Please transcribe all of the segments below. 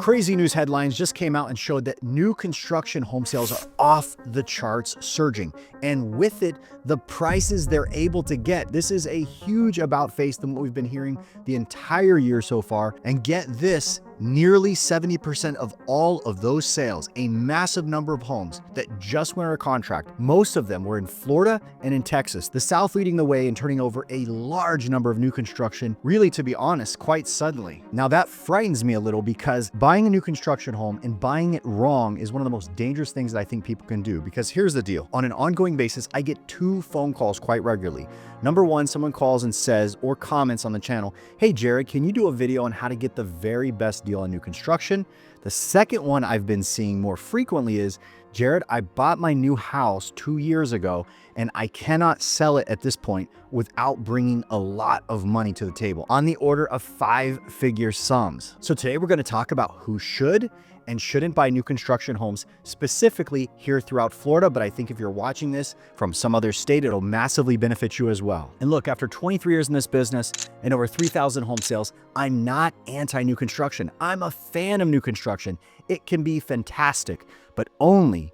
Crazy news headlines just came out and showed that new construction home sales are off the charts, surging. And with it, the prices they're able to get. This is a huge about face than what we've been hearing the entire year so far. And get this, nearly 70% of all of those sales, a massive number of homes that just went under contract, most of them were in Florida and in Texas, the South leading the way and turning over a large number of new construction, really, to be honest, quite suddenly. Now that frightens me a little because buying a new construction home and buying it wrong is one of the most dangerous things that I think people can do. Because here's the deal. On an ongoing basis, I get 2 phone calls quite regularly. Number one, someone calls and says or comments on the channel, "Hey Jared, can you do a video on how to get the very best deal on new construction?" The second one I've been seeing more frequently is, "Jared, I bought my new house 2 years ago and I cannot sell it at this point without bringing a lot of money to the table," on the order of 5-figure sums. So today we're going to talk about who should and shouldn't buy new construction homes, specifically here throughout Florida. But I think if you're watching this from some other state, it'll massively benefit you as well. And look, after 23 years in this business and over 3,000 home sales, I'm not anti-new construction. I'm a fan of new construction. It can be fantastic, but only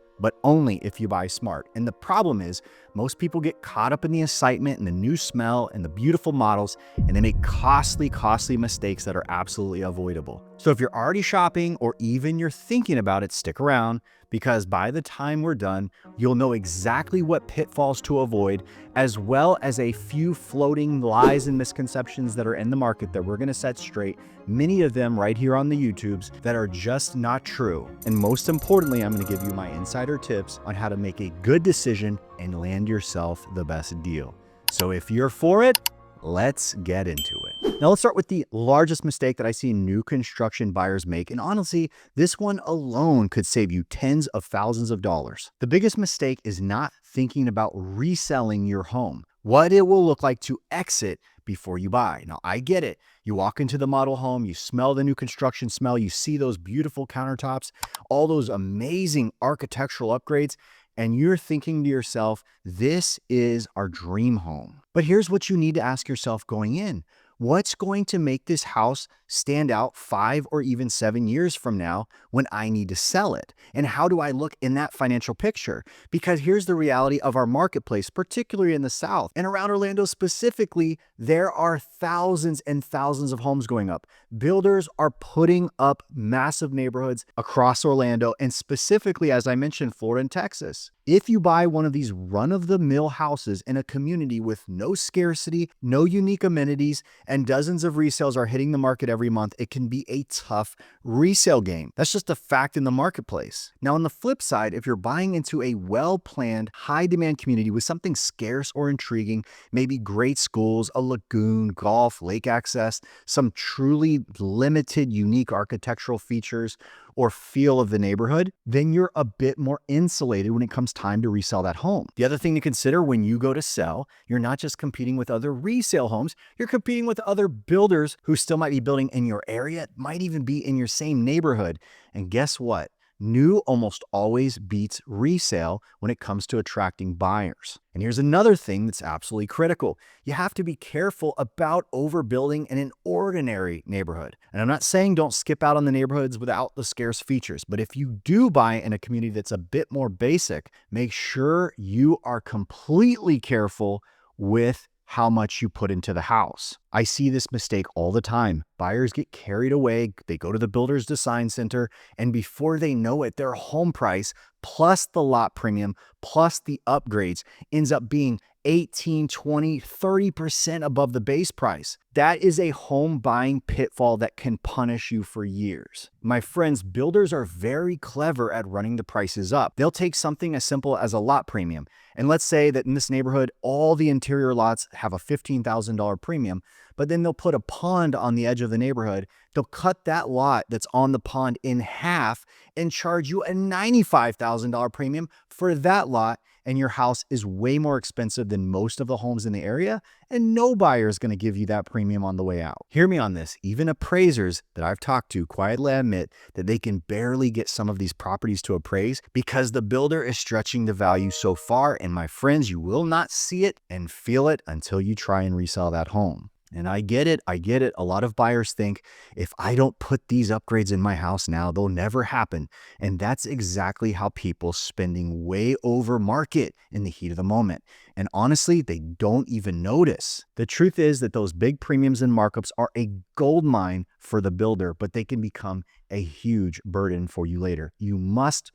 if you buy smart. And the problem is, most people get caught up in the excitement and the new smell and the beautiful models, and they make costly mistakes that are absolutely avoidable. So if you're already shopping or even you're thinking about it, stick around, because by the time we're done, you'll know exactly what pitfalls to avoid, as well as a few floating lies and misconceptions that are in the market that we're going to set straight, many of them right here on the YouTubes that are just not true. And most importantly, I'm going to give you my insider tips on how to make a good decision and land yourself the best deal. So if you're for it, let's get into it. Now let's start with the largest mistake that I see new construction buyers make. And honestly, this one alone could save you tens of thousands of dollars. The biggest mistake is not thinking about reselling your home, what it will look like to exit before you buy. Now I get it. You walk into the model home, you smell the new construction smell, you see those beautiful countertops, all those amazing architectural upgrades, and you're thinking to yourself, this is our dream home. But here's what you need to ask yourself going in. What's going to make this house stand out 5 or even 7 years from now when I need to sell it? And how do I look in that financial picture? Because here's the reality of our marketplace, particularly in the South and around Orlando specifically, there are thousands and thousands of homes going up. Builders are putting up massive neighborhoods across Orlando and specifically, as I mentioned, Florida and Texas. If you buy one of these run-of-the-mill houses in a community with no scarcity, no unique amenities, and dozens of resales are hitting the market every month, it can be a tough resale game. That's just a fact in the marketplace. Now, on the flip side, if you're buying into a well-planned, high-demand community with something scarce or intriguing, maybe great schools, a lagoon, golf, lake access, some truly limited, unique architectural features, or feel of the neighborhood, then you're a bit more insulated when it comes time to resell that home. The other thing to consider when you go to sell, you're not just competing with other resale homes, you're competing with other builders who still might be building in your area, might even be in your same neighborhood. And guess what? New almost always beats resale when it comes to attracting buyers. And here's another thing that's absolutely critical. You have to be careful about overbuilding in an ordinary neighborhood. And I'm not saying don't skip out on the neighborhoods without the scarce features, but if you do buy in a community that's a bit more basic, make sure you are completely careful with how much you put into the house. I see this mistake all the time. Buyers get carried away, they go to the builder's design center, and before they know it, their home price plus the lot premium plus the upgrades ends up being 18, 20, 30% above the base price. That is a home buying pitfall that can punish you for years. My friends, builders are very clever at running the prices up. They'll take something as simple as a lot premium. And let's say that in this neighborhood, all the interior lots have a $15,000 premium, but then they'll put a pond on the edge of the neighborhood. They'll cut that lot that's on the pond in half and charge you a $95,000 premium for that lot. And your house is way more expensive than most of the homes in the area, and no buyer is going to give you that premium on the way out. Hear me on this. Even appraisers that I've talked to quietly admit that they can barely get some of these properties to appraise because the builder is stretching the value so far. And my friends, you will not see it and feel it until you try and resell that home. And I get it. I get it. A lot of buyers think if I don't put these upgrades in my house now, they'll never happen. And that's exactly how people spending way over market in the heat of the moment. And honestly, they don't even notice. The truth is that those big premiums and markups are a gold mine for the builder, but they can become a huge burden for you later. You must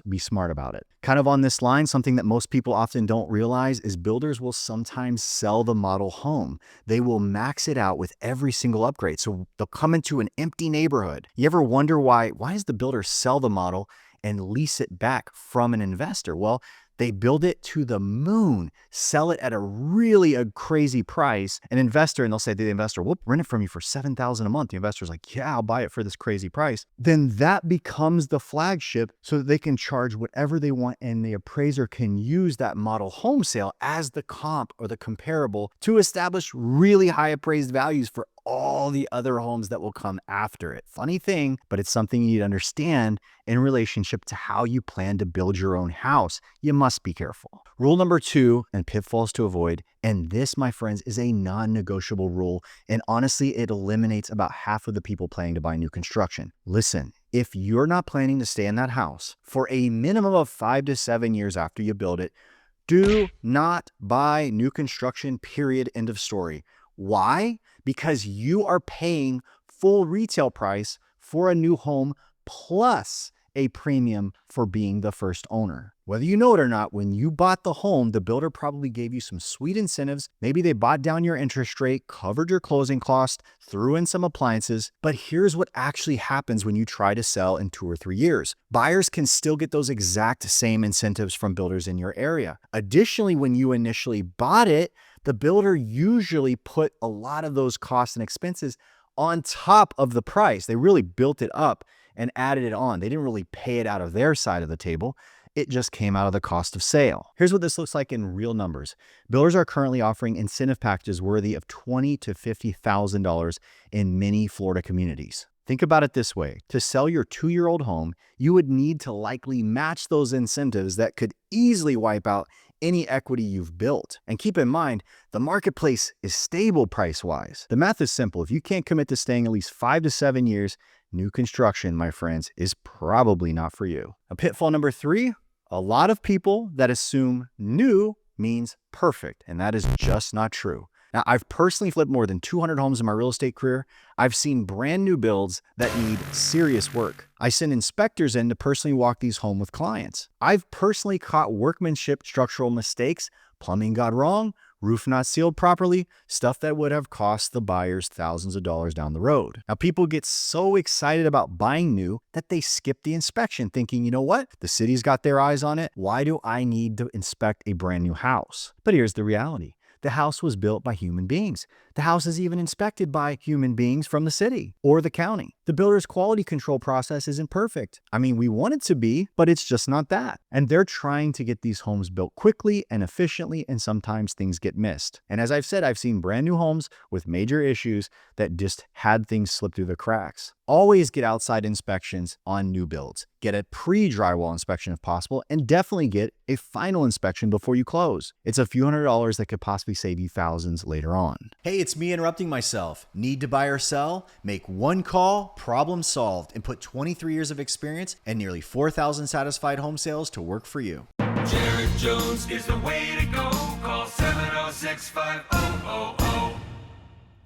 be smart about it. Kind of on this line, something that most people often don't realize is builders will sometimes sell the model home. They will max it out with every single upgrade. So they'll come into an empty neighborhood. You ever wonder why does the builder sell the model and lease it back from an investor? Well, they build it to the moon, sell it at a crazy price. An investor, and they'll say to the investor, we'll rent it from you for $7,000 a month. The investor's like, yeah, I'll buy it for this crazy price. Then that becomes the flagship so that they can charge whatever they want, and the appraiser can use that model home sale as the comp or the comparable to establish really high appraised values for all the other homes that will come after it. Funny thing, but it's something you need to understand in relationship to how you plan to build your own house. You must be careful. Rule number 2, and pitfalls to avoid, and this, my friends, is a non-negotiable rule, and honestly, it eliminates about half of the people planning to buy new construction. Listen, if you're not planning to stay in that house for a minimum of 5 to 7 years after you build it, do not buy new construction, period, end of story. Why? Because you are paying full retail price for a new home plus a premium for being the first owner. Whether you know it or not, when you bought the home, the builder probably gave you some sweet incentives. Maybe they bought down your interest rate, covered your closing cost, threw in some appliances. But here's what actually happens when you try to sell in 2 or 3 years. Buyers can still get those exact same incentives from builders in your area. Additionally, when you initially bought it, the builder usually put a lot of those costs and expenses on top of the price. They really built it up and added it on. They didn't really pay it out of their side of the table. It just came out of the cost of sale. Here's what this looks like in real numbers. Builders are currently offering incentive packages worthy of $20,000 to $50,000 in many Florida communities. Think about it this way. To sell your 2-year-old home, you would need to likely match those incentives that could easily wipe out any equity you've built. And keep in mind, the marketplace is stable price-wise. The math is simple. If you can't commit to staying at least 5 to 7 years, new construction, my friends, is probably not for you. A pitfall number 3, a lot of people that assume new means perfect, and that is just not true. Now, I've personally flipped more than 200 homes in my real estate career. I've seen brand new builds that need serious work. I send inspectors in to personally walk these homes with clients. I've personally caught workmanship structural mistakes, plumbing got wrong, roof not sealed properly, stuff that would have cost the buyers thousands of dollars down the road. Now, people get so excited about buying new that they skip the inspection thinking, you know what? The city's got their eyes on it. Why do I need to inspect a brand new house? But here's the reality. The house was built by human beings. The house is even inspected by human beings from the city or the county. The builder's quality control process isn't perfect. I mean, we want it to be, but it's just not that. And they're trying to get these homes built quickly and efficiently, and sometimes things get missed. And as I've said, I've seen brand new homes with major issues that just had things slip through the cracks. Always get outside inspections on new builds. Get a pre-drywall inspection if possible, and definitely get a final inspection before you close. It's a few $100s that could possibly save you thousands later on. Hey, it's me interrupting myself. Need to buy or sell? Make one call, problem solved, and put 23 years of experience and nearly 4,000 satisfied home sales to work for you. Jared Jones is the way to go. Call 706-5000.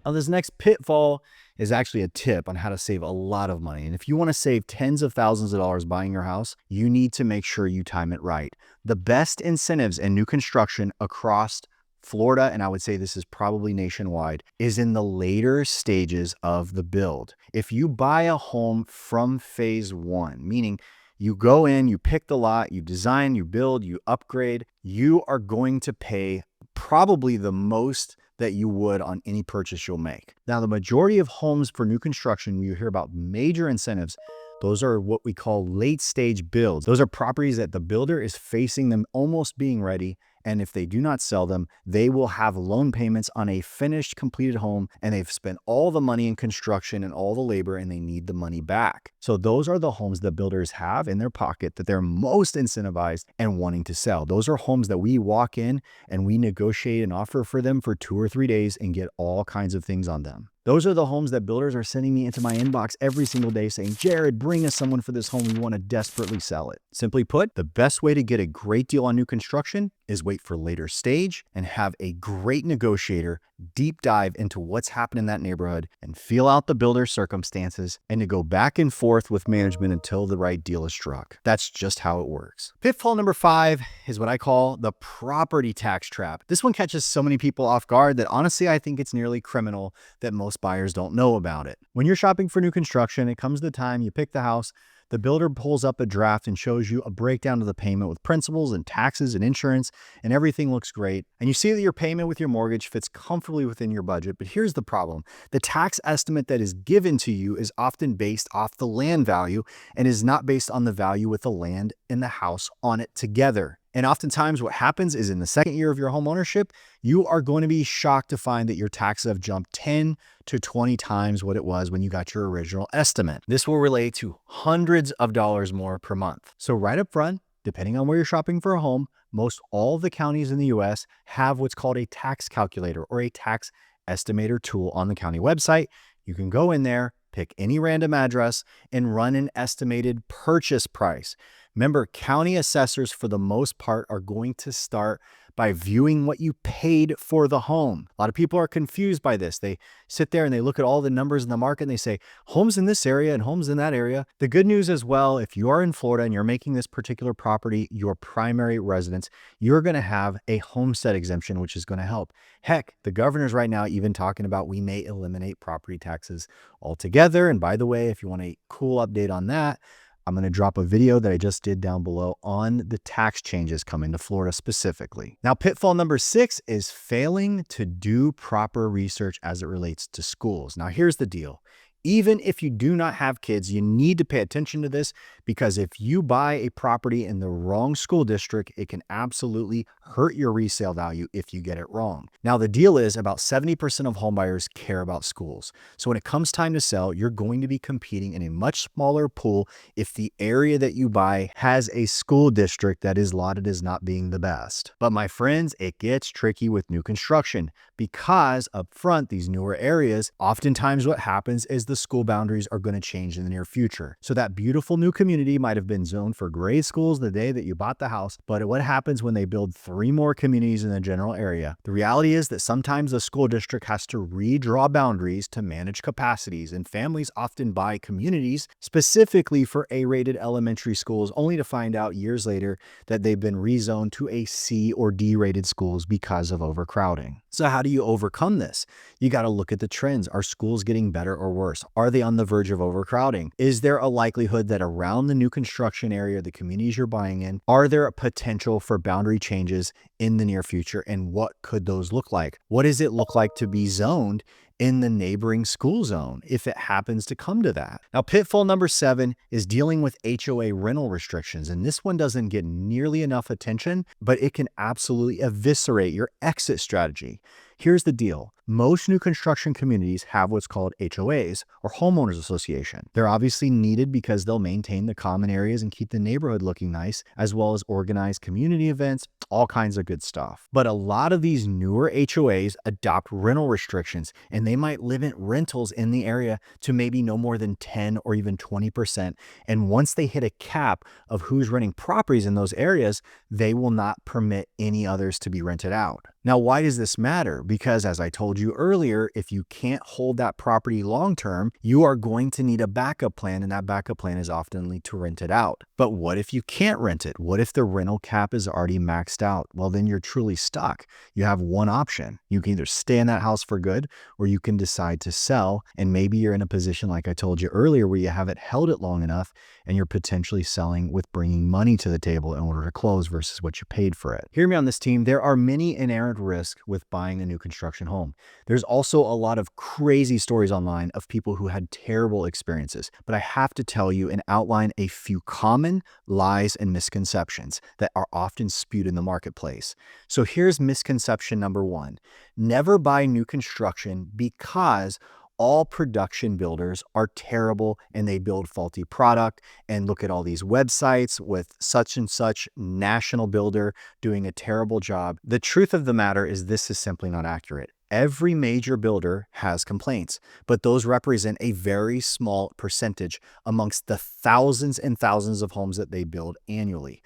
Now, this next pitfall is actually a tip on how to save a lot of money. And if you want to save tens of thousands of dollars buying your house, you need to make sure you time it right. The best incentives in new construction across Florida, and I would say this is probably nationwide, is in the later stages of the build. If you buy a home from phase 1, meaning you go in, you pick the lot, you design, you build, you upgrade, you are going to pay probably the most that you would on any purchase you'll make. Now, the majority of homes for new construction, you hear about major incentives. Those are what we call late stage builds. Those are properties that the builder is facing them almost being ready, And if they do not sell them, they will have loan payments on a finished, completed home, and they've spent all the money in construction and all the labor, and they need the money back. So those are the homes that builders have in their pocket that they're most incentivized and wanting to sell. Those are homes that we walk in and we negotiate an offer for them for 2 or 3 days and get all kinds of things on them. Those are the homes that builders are sending me into my inbox every single day saying, Jared, bring us someone for this home. We want to desperately sell it. Simply put, the best way to get a great deal on new construction is wait for later stage and have a great negotiator deep dive into what's happened in that neighborhood and feel out the builder's circumstances and to go back and forth with management until the right deal is struck. That's just how it works. Pitfall number 5 is what I call the property tax trap. This one catches so many people off guard that honestly, I think it's nearly criminal that most buyers don't know about it. When you're shopping for new construction, it comes the time you pick the house, the builder pulls up a draft and shows you a breakdown of the payment with principals and taxes and insurance, and everything looks great. And you see that your payment with your mortgage fits comfortably within your budget. But here's the problem. The tax estimate that is given to you is often based off the land value and is not based on the value with the land and the house on it together. And oftentimes what happens is in the second year of your home ownership, you are going to be shocked to find that your taxes have jumped 10 to 20 times what it was when you got your original estimate. This will relate to hundreds of dollars more per month. So right up front, depending on where you're shopping for a home, most all of the counties in the US have what's called a tax calculator or a tax estimator tool on the county website. You can go in there, pick any random address, and run an estimated purchase price. Remember, county assessors, for the most part, are going to start by viewing what you paid for the home. A lot of people are confused by this. They sit there and they look at all the numbers in the market and they say, homes in this area and homes in that area. The good news as well, if you are in Florida and you're making this particular property your primary residence, you're going to have a homestead exemption, which is going to help. Heck, the governor's right now even talking about we may eliminate property taxes altogether. And by the way, if you want a cool update on that, I'm going to drop a video that I just did down below on the tax changes coming to Florida specifically. Now, pitfall number 6 is failing to do proper research as it relates to schools. Now, here's the deal. Even if you do not have kids, you need to pay attention to this because if you buy a property in the wrong school district, it can absolutely hurt your resale value if you get it wrong. Now, the deal is about 70% of homebuyers care about schools. So when it comes time to sell, you're going to be competing in a much smaller pool if the area that you buy has a school district that is lauded as not being the best. But my friends, it gets tricky with new construction because up front, these newer areas, oftentimes what happens is the school boundaries are going to change in the near future. So that beautiful new community might have been zoned for grade schools the day that you bought the house, but what happens when they build 3 more communities in the general area? The reality is that sometimes the school district has to redraw boundaries to manage capacities, and families often buy communities specifically for A-rated elementary schools only to find out years later that they've been rezoned to a C or D-rated schools because of overcrowding. So how do you overcome this? You got to look at the trends. Are schools getting better or worse? Are they on the verge of overcrowding? Is there a likelihood that around the new construction area, the communities you're buying in, are there a potential for boundary changes in the near future? And what could those look like? What does it look like to be zoned in the neighboring school zone if it happens to come to that? Now, pitfall number 7 is dealing with HOA rental restrictions. And this one doesn't get nearly enough attention, but it can absolutely eviscerate your exit strategy. Here's the deal. Most new construction communities have what's called HOAs or homeowners association. They're obviously needed because they'll maintain the common areas and keep the neighborhood looking nice, as well as organize community events, all kinds of good stuff. But a lot of these newer HOAs adopt rental restrictions, and they might limit rentals in the area to maybe no more than 10 or even 20%. And once they hit a cap of who's renting properties in those areas, they will not permit any others to be rented out. Now, why does this matter? Because as I told you earlier, if you can't hold that property long-term, you are going to need a backup plan, and that backup plan is often to rent it out. But what if you can't rent it? What if the rental cap is already maxed out? Well, then you're truly stuck. You have one option. You can either stay in that house for good, or you can decide to sell, and maybe you're in a position like I told you earlier where you haven't held it long enough and you're potentially selling with bringing money to the table in order to close versus what you paid for it. Hear me on this, team. There are many inherent risks with buying a new new construction home. There's also a lot of crazy stories online of people who had terrible experiences, but I have to tell you and outline a few common lies and misconceptions that are often spewed in the marketplace. So here's misconception number one. Never buy new construction because all production builders are terrible and they build faulty product. And look at all these websites with such and such national builder doing a terrible job. The truth of the matter is this is simply not accurate. Every major builder has complaints, but those represent a very small percentage amongst the thousands and thousands of homes that they build annually.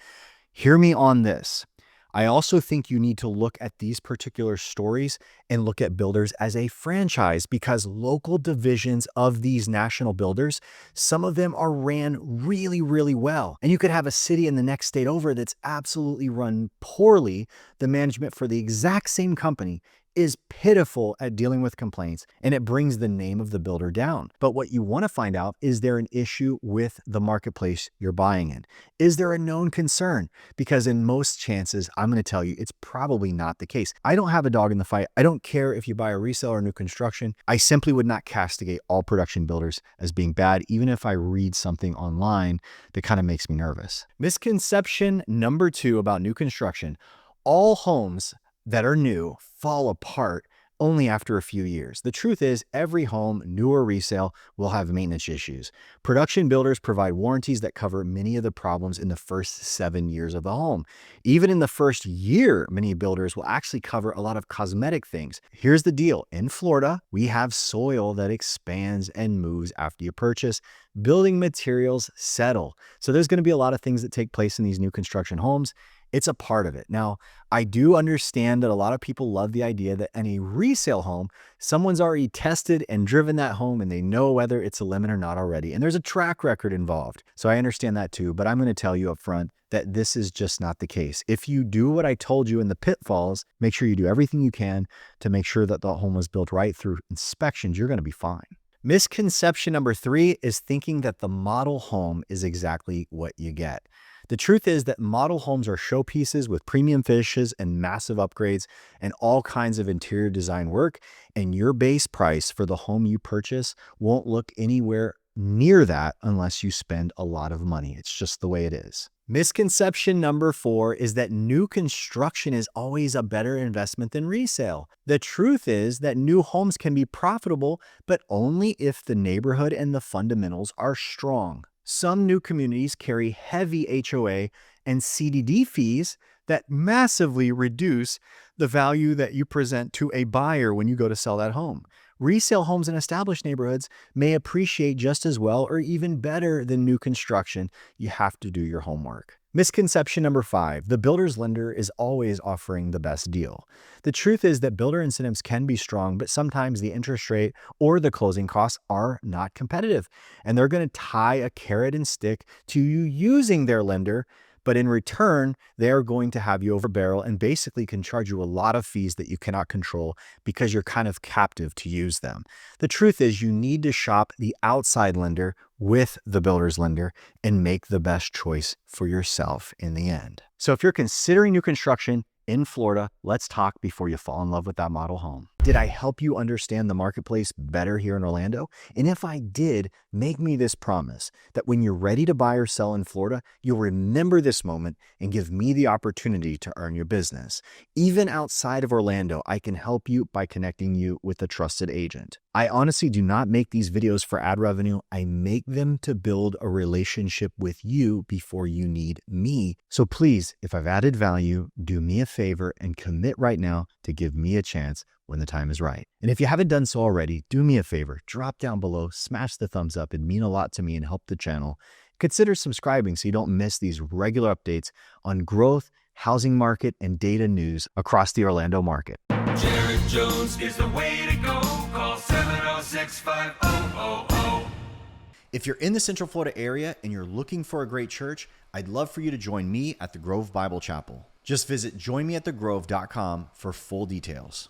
Hear me on this. I also think you need to look at these particular stories and look at builders as a franchise, because local divisions of these national builders, some of them are ran really, really well. And you could have a city in the next state over that's absolutely run poorly. The management for the exact same company is pitiful at dealing with complaints, and it brings the name of the builder down. But what you want to find out, is there an issue with the marketplace you're buying in? Is there a known concern? Because in most chances, I'm going to tell you, it's probably not the case. I don't have a dog in the fight. I don't care if you buy a resale or new construction. I simply would not castigate all production builders as being bad, even if I read something online that kind of makes me nervous. Misconception number two about new construction. All homes that are new fall apart only after a few years. The truth is, every home, new or resale, will have maintenance issues. Production builders provide warranties that cover many of the problems in the first 7 years of the home. Even in the first year, many builders will actually cover a lot of cosmetic things. Here's the deal. In Florida, we have soil that expands and moves after you purchase. Building materials settle. So there's going to be a lot of things that take place in these new construction homes. It's a part of it. Now, I do understand that a lot of people love the idea that in a resale home, someone's already tested and driven that home and they know whether it's a limit or not already. And there's a track record involved. So I understand that too, but I'm going to tell you up front that this is just not the case. If you do what I told you in the pitfalls, make sure you do everything you can to make sure that the home was built right through inspections, you're going to be fine. Misconception number three is thinking that the model home is exactly what you get. The truth is that model homes are showpieces with premium finishes and massive upgrades and all kinds of interior design work, and your base price for the home you purchase won't look anywhere near that unless you spend a lot of money. It's just the way it is. Misconception number four is that new construction is always a better investment than resale. The truth is that new homes can be profitable, but only if the neighborhood and the fundamentals are strong. Some new communities carry heavy HOA and CDD fees that massively reduce the value that you present to a buyer when you go to sell that home. Resale homes in established neighborhoods may appreciate just as well or even better than new construction. You have to do your homework. Misconception number five, the builder's lender is always offering the best deal. The truth is that builder incentives can be strong, but sometimes the interest rate or the closing costs are not competitive, and they're going to tie a carrot and stick to you using their lender. But in return, they are going to have you over barrel and basically can charge you a lot of fees that you cannot control because you're kind of captive to use them. The truth is you need to shop the outside lender with the builder's lender and make the best choice for yourself in the end. So if you're considering new construction in Florida, let's talk before you fall in love with that model home. Did I help you understand the marketplace better here in Orlando? And if I did, make me this promise that when you're ready to buy or sell in Florida, you'll remember this moment and give me the opportunity to earn your business. Even outside of Orlando, I can help you by connecting you with a trusted agent. I honestly do not make these videos for ad revenue. I make them to build a relationship with you before you need me. So please, if I've added value, do me a favor and commit right now to give me a chance when the time is right. And if you haven't done so already, do me a favor, drop down below, smash the thumbs up. It'd mean a lot to me and help the channel. Consider subscribing so you don't miss these regular updates on growth, housing market, and data news across the Orlando market. Jared Jones is the way to go. Call 706-5000. If you're in the Central Florida area and you're looking for a great church, I'd love for you to join me at the Grove Bible Chapel. Just visit joinmeatthegrove.com for full details.